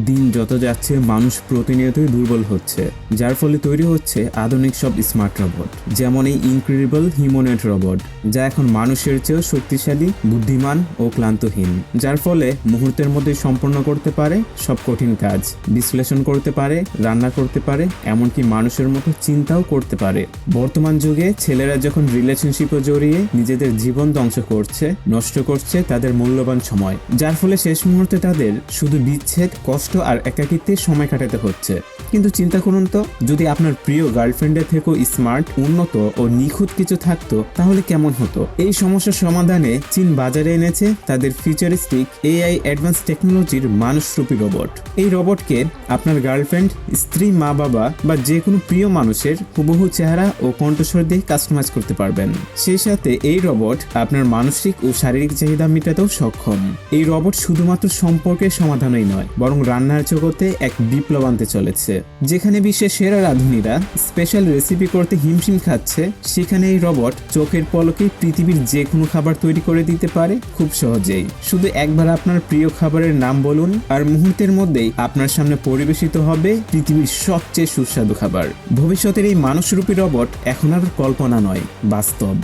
দিন যত যাচ্ছে মানুষ প্রতিনিয়তই দুর্বল হচ্ছে, যার ফলে তৈরি হচ্ছে আধুনিক সব স্মার্ট রোবট, যেমন এই ইনক্রেডিবল হিউম্যানয়েড রোবট, যা এখন মানুষের চেয়েও শক্তিশালী, বুদ্ধিমান ও ক্লান্তহীন, যার ফলে মুহূর্তের মধ্যে সম্পন্ন করতে পারে সব কঠিন কাজ, বিশ্লেষণ করতে পারে, রান্না করতে পারে, এমনকি মানুষের মতো চিন্তাও করতে পারে। বর্তমান যুগে ছেলেরা যখন রিলেশনশিপে জড়িয়ে নিজেদের জীবন ধ্বংস করছে, নষ্ট করছে তাদের মূল্যবান সময়, যার ফলে শেষ মুহূর্তে তাদের শুধু বিচ্ছেদ, কষ্ট আর একাকিত্বে সময় কাটাতে হচ্ছে। কিন্তু চিন্তা করুন তো, যদি আপনার প্রিয় গার্লফ্রেন্ডের থেকেও স্মার্ট, উন্নত ও নিখুঁত কিছু থাকতো, তাহলে কেমন হতো? এই সমস্যার সমাধানে চীন বাজারে এনেছে তাদের ফিউচারিস্টিক এআই অ্যাডভান্স টেকনোলজির মানুষরূপী রোবট। এই রোবটকে আপনার গার্লফ্রেন্ড, স্ত্রী, মা বাবা বা যে কোনো প্রিয় মানুষের হুবহু চেহারা ও কণ্ঠস্বর দিয়ে কাস্টমাইজ করতে পারবেন। সেই সাথে এই রোবট আপনার মানসিক ও শারীরিক চাহিদা মেটাতেও সক্ষম। এই রোবট শুধুমাত্র সম্পর্কের সমাধানই নয়, বরং রান্নার জগতে এক বিপ্লব আনতে চলেছে। যেখানে বিশ্বের সেরা রাঁধুনিরা স্পেশাল রেসিপি করতে হিমশিম খাচ্ছে, সেখানে এই রোবট চোখের পলকে পৃথিবীর যে কোনো খাবার তৈরি করে দিতে পারে খুব সহজেই। শুধু একবার আপনার প্রিয় খাবারের নাম বলুন, আর মুহূর্তের মধ্যেই আপনার সামনে পরিবেশিত হবে পৃথিবীর সবচেয়ে সুস্বাদু খাবার। ভবিষ্যতের এই মানুষরূপী রোবট এখন আর কল্পনা নয়, বাস্তব।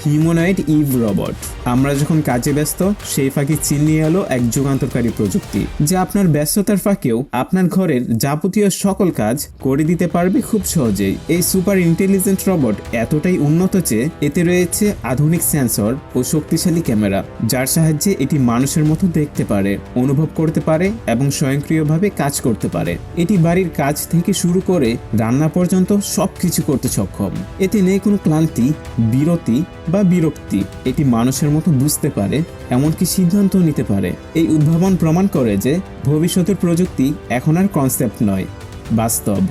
Humanoid Eve robot. আমরা যখন কাজে ব্যস্ত, সেই ফাঁকে চীন নিয়ে এলো এক যুগান্তকারী প্রযুক্তি, যা আপনার ব্যস্ততার ফাঁকেও আপনার ঘরের যাবতীয় সকল কাজ করে দিতে পারবে খুব সহজেই। এই সুপার ইন্টেলিজেন্ট রোবট এতটাই উন্নত যে এতে রয়েছে আধুনিক সেন্সর ও শক্তিশালী ক্যামেরা, যার সাহায্যে এটি মানুষের মতো দেখতে পারে, অনুভব করতে পারে এবং স্বয়ংক্রিয়ভাবে কাজ করতে পারে। এটি বাড়ির কাজ থেকে শুরু করে রান্না পর্যন্ত সবকিছু করতে সক্ষম। এতে নেই কোনো ক্লান্তি, বিরতি বা বিরক্তি। এটি মানুষের মতো বুঝতে পারে, এমনকি সিদ্ধান্ত নিতে পারে। এই উদ্ভাবন প্রমাণ করে যে ভবিষ্যতের প্রযুক্তি এখন আর কনসেপ্ট নয়, বাস্তব।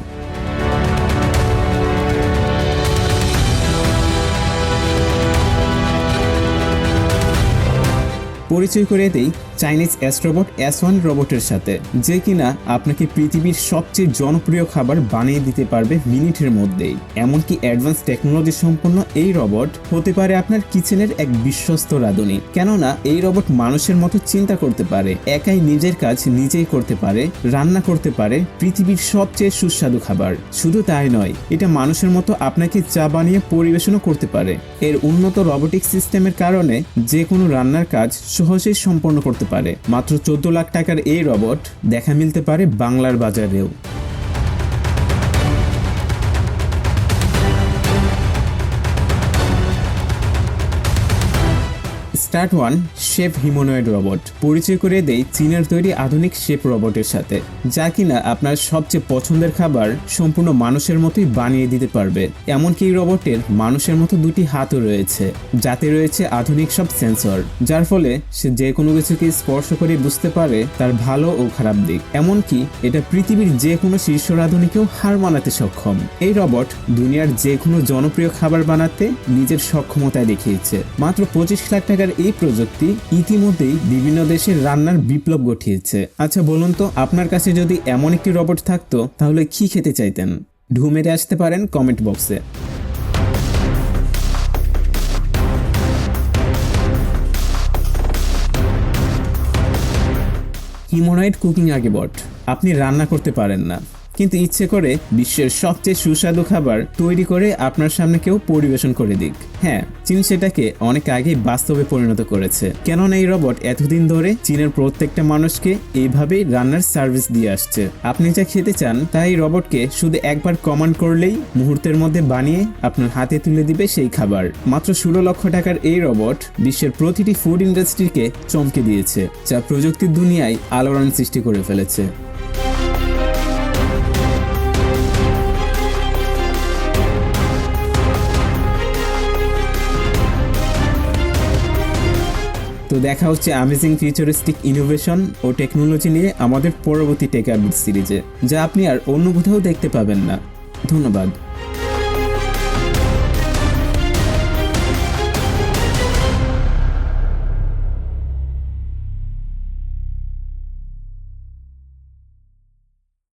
পরিচয় করে দেই চাইনিজ অ্যাস্ট্রোবট S1 রোবটের সাথে, যে কিনা আপনাকে পৃথিবীর সবচেয়ে জনপ্রিয় খাবার বানিয়ে দিতে পারবে মিনিটের মধ্যেই। এমনকি অ্যাডভান্স টেকনোলজি সম্পন্ন এই রোবট হতে পারে আপনার কিচেনের এক বিশ্বস্ত রাঁধুনি, কেননা এই রোবট মানুষের মতো চিন্তা করতে পারে, একাই নিজের কাজ নিজেই করতে পারে, রান্না করতে পারে পৃথিবীর সবচেয়ে সুস্বাদু খাবার। শুধু তাই নয়, এটা মানুষের মতো আপনাকে চা বানিয়ে পরিবেশনও করতে পারে। এর উন্নত রোবোটিক সিস্টেমের কারণে যে কোনো রান্নার কাজ সহজেই সম্পন্ন করতে পারে। মাত্র 14 লাখ টাকার এই রোবট দেখা মিলতে পারে বাংলার বাজারেও। Start one chef humanoid robot. পরিচয় করে দেই চীনের তৈরি আধুনিক শেফ রোবটের সাথে, যা কিনা আপনার সবচেয়ে পছন্দের খাবার সম্পূর্ণ মানুষের মতোই বানিয়ে দিতে পারবে। এমনকি এই রোবটের মানুষের মতো দুটি হাতও রয়েছে, যাতে রয়েছে আধুনিক সব সেন্সর, যার ফলে সে যে কোনো কিছুকে স্পর্শ করে বুঝতে পারে তার ভালো ও খারাপ দিক। এমনকি এটা পৃথিবীর যে কোনো শীর্ষ রাঁধুনিকেও হার মানাতে সক্ষম। এই রোবট দুনিয়ার যে কোনো জনপ্রিয় খাবার বানাতে নিজের সক্ষমতায় দেখিয়েছে। মাত্র 25 লাখ টাকার এই প্রযুক্তি ইতিমধ্যেই বিভিন্ন দেশের রান্নার বিপ্লব ঘটিয়েছে। আচ্ছা বলুন তো, আপনার কাছে যদি এমন একটি রোবট থাকতো, তাহলে কি খেতে চাইতেন? ঢু মেরে আসতে পারেন কমেন্ট বক্সে। Humanoid cooking robot. আপনি রান্না করতে পারেন না, কিন্তু ইচ্ছে করে বিশ্বের সবচেয়ে সুস্বাদু খাবার তৈরি করে আপনার সামনে কেউ পরিবেশন করে দিক। হ্যাঁ, চীন সেটাকে অনেক আগেই বাস্তবে পরিণত করেছে, কেননা এই রোবট এতদিন ধরে চীনের প্রত্যেকটা মানুষকে এইভাবেই রান্নার সার্ভিস দিয়ে আসছে। আপনি যা খেতে চান তা এই রোবটকে শুধু একবার কমান্ড করলেই মুহূর্তের মধ্যে বানিয়ে আপনার হাতে তুলে দিবে সেই খাবার। মাত্র 16 লক্ষ টাকার এই রোবট বিশ্বের প্রতিটি ফুড ইন্ডাস্ট্রিকে চমকে দিয়েছে, যা প্রযুক্তির দুনিয়ায় আলোড়ন সৃষ্টি করে ফেলেছে। তো দেখা হচ্ছে অ্যামেজিং ফিউচারিস্টিক ইনোভেশন ও টেকনোলজি নিয়ে আমাদের পরবর্তী টেক আপডেট সিরিজে, যা আপনি আর অন্য কোথাও দেখতে পাবেন না। ধন্যবাদ।